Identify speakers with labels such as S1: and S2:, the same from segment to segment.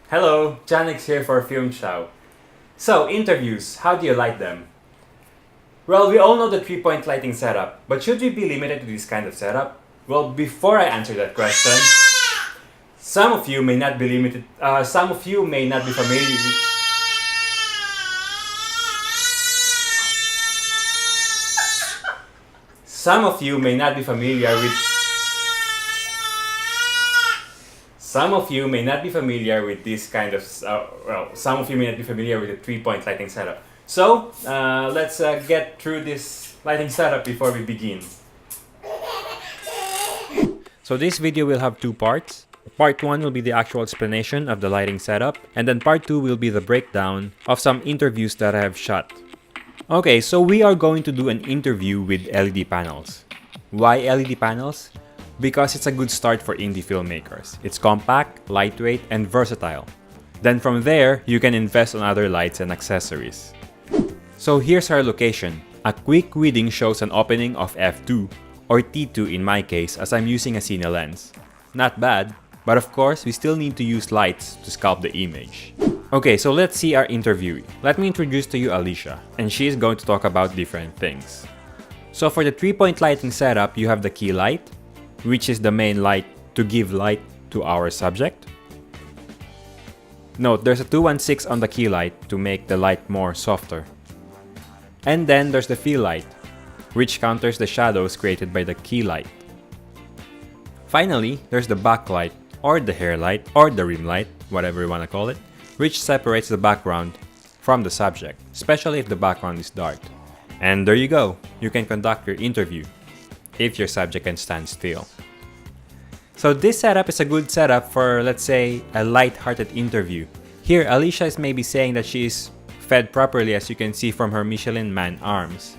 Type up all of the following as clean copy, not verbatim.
S1: Hello, Janix here for Film Chow. So, interviews, how do you light them? Well, we all know the 3-point lighting setup, but should we be limited to this kind of setup? Well, before I answer that question, some of you may not be limited, some of you may not be familiar with, some of you may not be familiar with Some of you may not be familiar with this kind of, some of you may not be familiar with the 3-point lighting setup. So, let's get through this lighting setup before we begin. So this video will have two parts. Part 1 will be the actual explanation of the lighting setup, and then part 2 will be the breakdown of some interviews that I have shot. Okay, so we are going to do an interview with LED panels. Why LED panels? Because it's a good start for indie filmmakers. It's compact, lightweight, and versatile. Then from there, you can invest on other lights and accessories. So here's our location. A quick reading shows an opening of f2, or t2 in my case, as I'm using a Cine lens. Not bad, but of course, we still need to use lights to sculpt the image. Okay, so let's see our interviewee. Let me introduce to you Alicia, and she is going to talk about different things. So for the 3-point lighting setup, you have the key light, which is the main light to give light to our subject. Note, there's a 216 on the key light to make the light more softer. And then there's the fill light, which counters the shadows created by the key light. Finally, there's the backlight, or the hair light, or the rim light, whatever you want to call it, which separates the background from the subject, especially if the background is dark. And there you go, you can conduct your interview if your subject can stand still. So this setup is a good setup for, let's say, a light-hearted interview. Here, Alicia is maybe saying that she is fed properly, as you can see from her Michelin Man arms.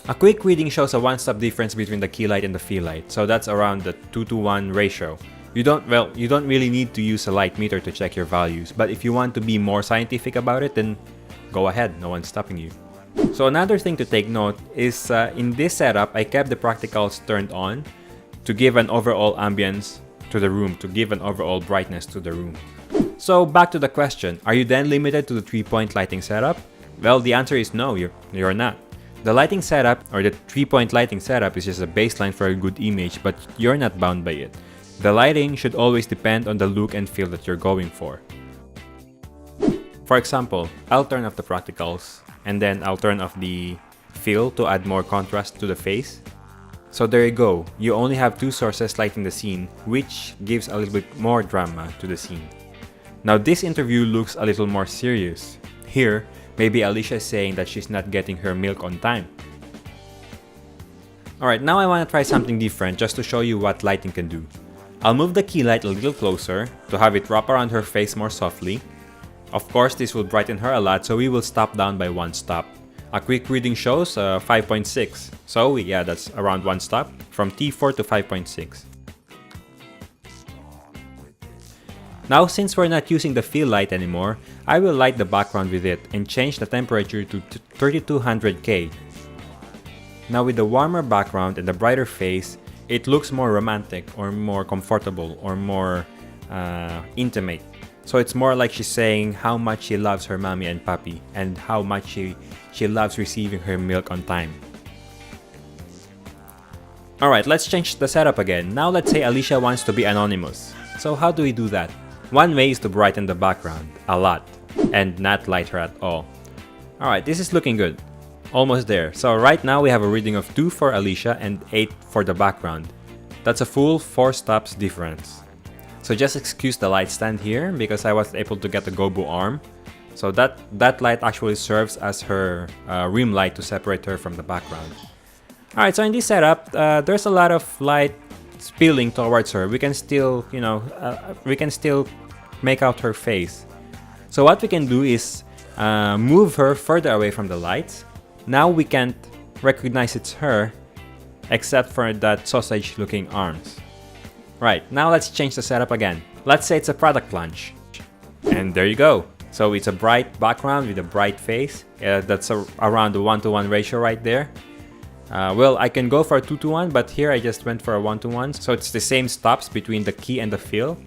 S1: A quick reading shows a one-stop difference between the key light and the fill light, so that's around the 2:1 ratio. You don't really need to use a light meter to check your values, but if you want to be more scientific about it, then go ahead, no one's stopping you. So another thing to take note is in this setup, I kept the practicals turned on to give an overall ambience to the room, to give an overall brightness to the room. So back to the question, are you then limited to the 3-point lighting setup? Well, the answer is no, you're not. The lighting setup, or the 3-point lighting setup, is just a baseline for a good image, but you're not bound by it. The lighting should always depend on the look and feel that you're going for. For example, I'll turn off the practicals, and then I'll turn off the fill to add more contrast to the face. So there you go, you only have two sources lighting the scene, which gives a little bit more drama to the scene. Now this interview looks a little more serious. Here, maybe Alicia is saying that she's not getting her milk on time. Alright, now I want to try something different just to show you what lighting can do. I'll move the key light a little closer to have it wrap around her face more softly. Of course, this will brighten her a lot, so we will stop down by one stop. A quick reading shows 5.6, so yeah, that's around one stop, from T4 to 5.6. Now, since we're not using the fill light anymore, I will light the background with it and change the temperature to 3200K. Now with the warmer background and the brighter face, it looks more romantic or more comfortable or more intimate. So it's more like she's saying how much she loves her mommy and papi and how much she loves receiving her milk on time. Alright, let's change the setup again. Now let's say Alicia wants to be anonymous. So how do we do that? One way is to brighten the background a lot and not light her at all. Alright, this is looking good. Almost there. So right now we have a reading of 2 for Alicia and 8 for the background. That's a full 4 stops difference. So just excuse the light stand here because I was able to get the Gobu arm. So that light actually serves as her rim light to separate her from the background. Alright, so in this setup, there's a lot of light spilling towards her. We can still, we can still make out her face. So what we can do is move her further away from the lights. Now we can't recognize it's her except for that sausage looking arms. Right, now let's change the setup again. Let's say it's a product launch. And there you go. So it's a bright background with a bright face. That's around the 1:1 ratio right there. Well, I can go for a 2:1, but here I just went for a 1:1. So it's the same stops between the key and the fill.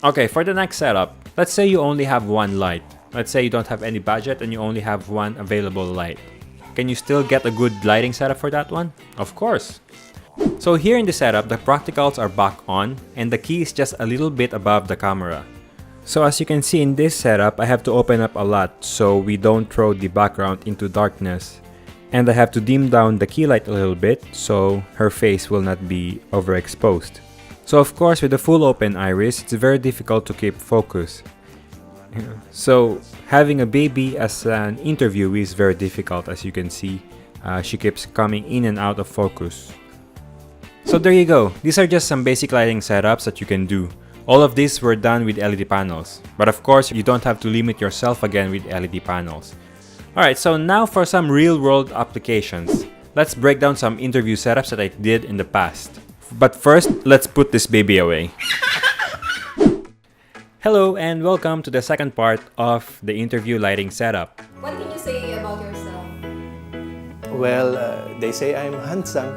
S1: Okay, for the next setup, Let's say you only have one light. Let's say you don't have any budget and you only have one available light. Can you still get a good lighting setup for that one? Of course. So here in the setup, the practicals are back on and the key is just a little bit above the camera. So as you can see in this setup, I have to open up a lot so we don't throw the background into darkness. And I have to dim down the key light a little bit so her face will not be overexposed. So of course with the full open iris, it's very difficult to keep focus. So having a baby as an interview is very difficult, as you can see. She keeps coming in and out of focus. So there you go. These are just some basic lighting setups that you can do. All of these were done with LED panels. But of course, you don't have to limit yourself again with LED panels. Alright, so now for some real-world applications. Let's break down some interview setups that I did in the past. But first, let's put this baby away. Hello and welcome to the second part of the interview lighting setup.
S2: What can you say about yourself?
S3: Well, they say I'm handsome.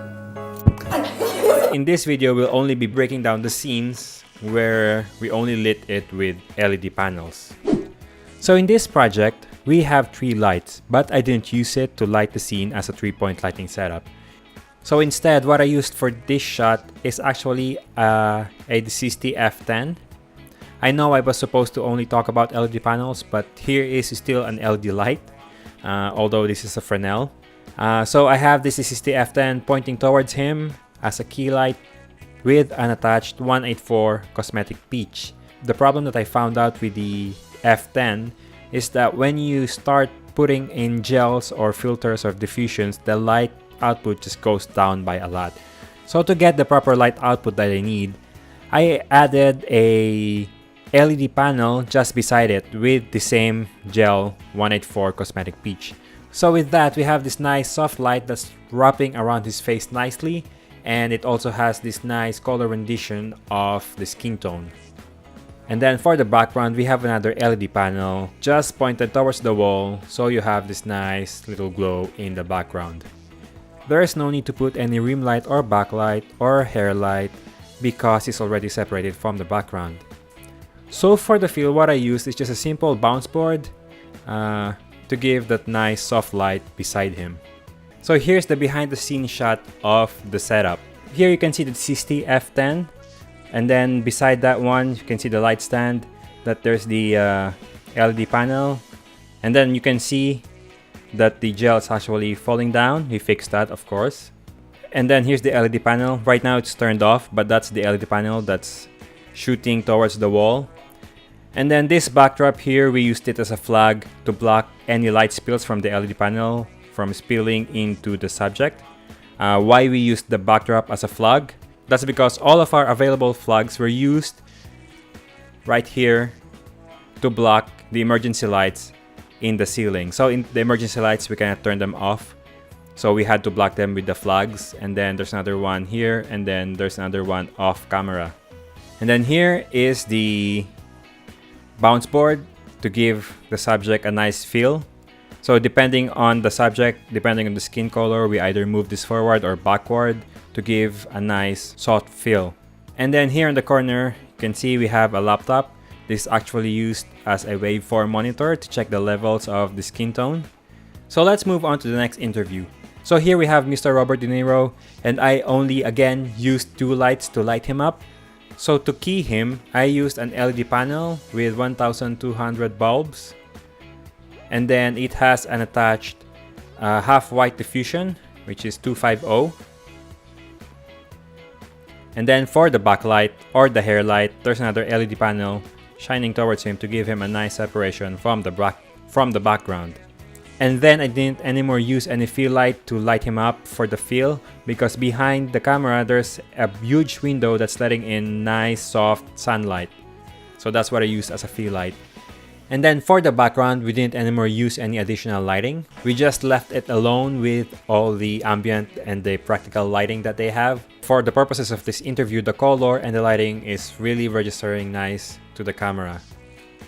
S1: In this video, we'll only be breaking down the scenes where we only lit it with LED panels. So in this project, we have 3 lights, but I didn't use it to light the scene as a 3-point lighting setup. So instead, what I used for this shot is actually a D60 F10. I know I was supposed to only talk about LED panels, but here is still an LED light, although this is a Fresnel. So I have this D60 F10 pointing towards him as a key light with an attached 184 cosmetic peach. The problem that I found out with the F10 is that when you start putting in gels or filters or diffusions, the light output just goes down by a lot. So to get the proper light output that I need, I added a LED panel just beside it with the same gel 184 cosmetic peach. So with that, we have this nice soft light that's wrapping around his face nicely, and it also has this nice color rendition of the skin tone. And then for the background, we have another LED panel just pointed towards the wall, so you have this nice little glow in the background. There is no need to put any rim light or backlight or hair light because it's already separated from the background. So for the fill, what I used is just a simple bounce board to give that nice soft light beside him. So here's the behind the scenes shot of the setup. Here you can see the D60 F10, and then beside that one you can see the light stand, that there's the LED panel, and then you can see that the gel is actually falling down. We fixed that, of course. And then here's the LED panel. Right now it's turned off, but that's the LED panel that's shooting towards the wall. And then this backdrop here, we used it as a flag to block any light spills from the LED panel from spilling into the subject. Why we used the backdrop as a flag? That's because all of our available flags were used right here to block the emergency lights in the ceiling. So in the emergency lights, we cannot turn them off. So we had to block them with the flags. And then there's another one here, and then there's another one off camera. And then here is the bounce board to give the subject a nice feel. So depending on the subject, depending on the skin color, we either move this forward or backward to give a nice soft feel. And then here in the corner, you can see we have a laptop. This is actually used as a waveform monitor to check the levels of the skin tone. So let's move on to the next interview. So here we have Mr. Robert De Niro, and I only again used 2 lights to light him up. So to key him, I used an LED panel with 1200 bulbs. And then it has an attached half white diffusion, which is 250. And then for the backlight or the hair light, there's another LED panel shining towards him to give him a nice separation from the background. And then I didn't anymore use any fill light to light him up for the fill, because behind the camera there's a huge window that's letting in nice soft sunlight. So that's what I used as a fill light. And then for the background, we didn't anymore use any additional lighting. We just left it alone with all the ambient and the practical lighting that they have. For the purposes of this interview, the color and the lighting is really registering nice to the camera.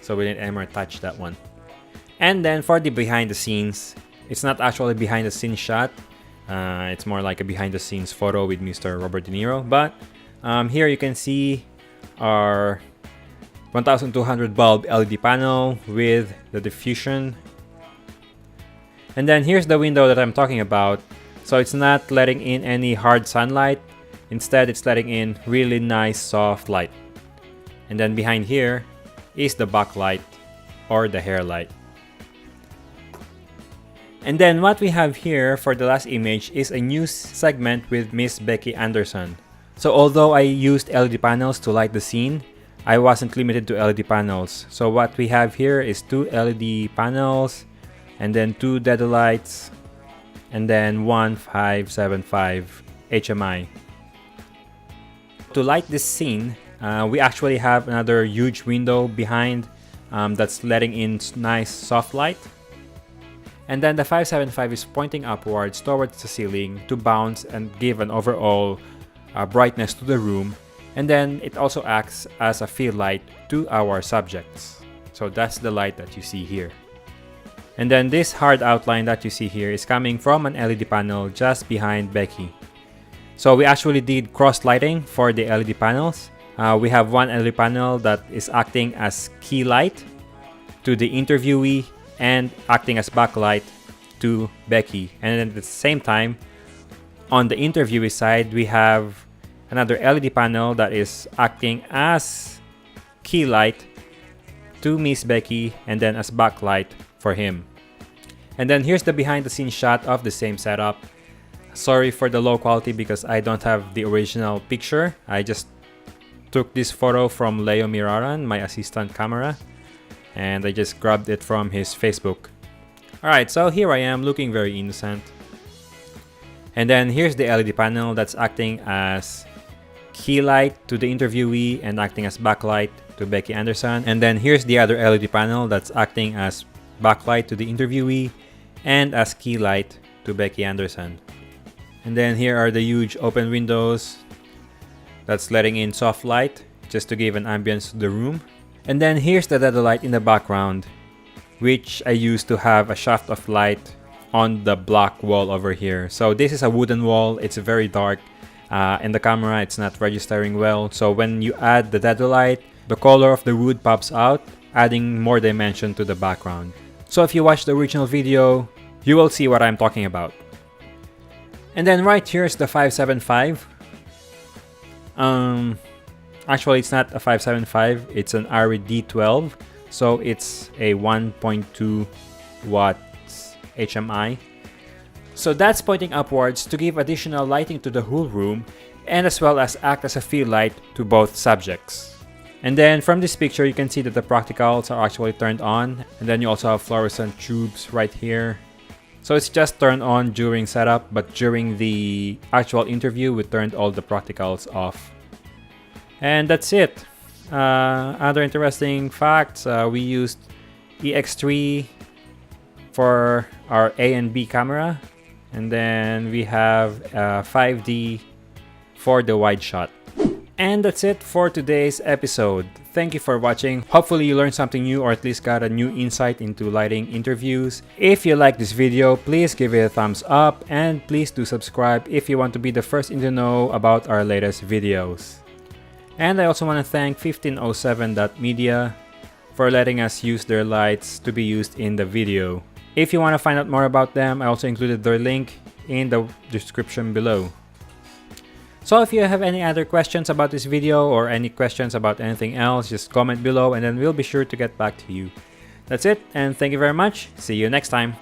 S1: So we didn't anymore touch that one. And then for the behind the scenes, it's not actually behind the scenes shot. It's more like a behind the scenes photo with Mr. Robert De Niro. But here you can see our 1200 bulb LED panel with the diffusion. And then here's the window that I'm talking about. So it's not letting in any hard sunlight. Instead, it's letting in really nice soft light. And then behind here is the backlight or the hair light. And then what we have here for the last image is a news segment with Miss Becky Anderson. So although I used LED panels to light the scene, I wasn't limited to LED panels. So what we have here is 2 LED panels, and then 2 dead lights, and then 1 575 HMI. To light this scene, we actually have another huge window behind that's letting in nice soft light. And then the 575 is pointing upwards towards the ceiling to bounce and give an overall brightness to the room. And then it also acts as a field light to our subjects. So that's the light that you see here. And then this hard outline that you see here is coming from an LED panel just behind Becky. So we actually did cross lighting for the LED panels. We have one LED panel that is acting as key light to the interviewee and acting as backlight to Becky. And then at the same time, on the interviewee side, we have another LED panel that is acting as key light to Miss Becky and then as backlight for him. And then here's the behind the scenes shot of the same setup. Sorry for the low quality because I don't have the original picture. I just took this photo from Leo Miraran, my assistant camera, and I just grabbed it from his Facebook. Alright, so here I am looking very innocent. And then here's the LED panel that's acting as key light to the interviewee and acting as backlight to Becky Anderson. And then here's the other LED panel that's acting as backlight to the interviewee and as key light to Becky Anderson. And then here are the huge open windows that's letting in soft light just to give an ambience to the room. And then here's the dead light in the background, which I used to have a shaft of light on the black wall over here. So this is a wooden wall. It's very dark. In the camera, it's not registering well. So when you add the dead light, the color of the wood pops out, adding more dimension to the background. So if you watch the original video, you will see what I'm talking about. And then right here is the 575. Actually, it's not a 575, it's an RED12. So it's a 1.2 watts HMI. So that's pointing upwards to give additional lighting to the whole room and as well as act as a field light to both subjects. And then from this picture, you can see that the practicals are actually turned on. And then you also have fluorescent tubes right here. So it's just turned on during setup, but during the actual interview, we turned all the practicals off. And that's it. Other interesting facts, we used EX3 for our A and B camera. And then we have 5D for the wide shot. And that's it for today's episode. Thank you for watching. Hopefully you learned something new or at least got a new insight into lighting interviews. If you like this video, please give it a thumbs up and please do subscribe if you want to be the first in to know about our latest videos. And I also want to thank 1507.media for letting us use their lights to be used in the video. If you want to find out more about them, I also included their link in the description below. So if you have any other questions about this video or any questions about anything else, just comment below and then we'll be sure to get back to you. That's it, and thank you very much. See you next time.